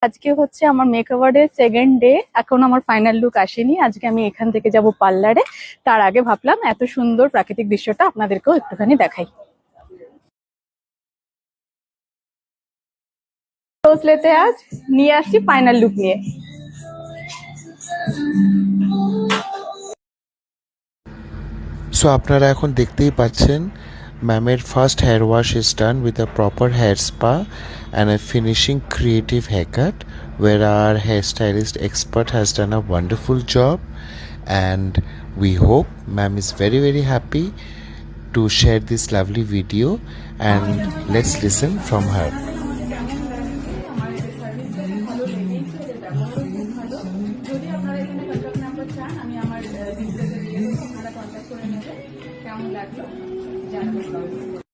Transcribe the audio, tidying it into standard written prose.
আজকে হচ্ছে আমার মেকওভারের সেকেন্ড ডে। এখন আমার ফাইনাল লুক আসেনি। আজকে আমি এখান থেকে যাব পার্লারে। তার আগে ভাবলাম এত সুন্দর প্রাকৃতিক দৃশ্যটা আপনাদেরকেও একটুখানি দেখাই। রোজলেতে আজ নিয়ে আসছি ফাইনাল লুক নিয়ে। সো আপনারা এখন দেখতেই পাচ্ছেন ম্যামের first hair wash is done with a proper hair spa and a finishing creative haircut where our hairstylist expert has done a wonderful job, and we hope ma'am is very happy to share this lovely video, and let's listen from her. যদি আপনারা এখানে contact number চান, আমি আমার ডিসপ্লেতে দিয়ে দেবো, আপনারা কন্ট্যাক্ট করে নেবেন। কেমন লাগলো জানাবেন।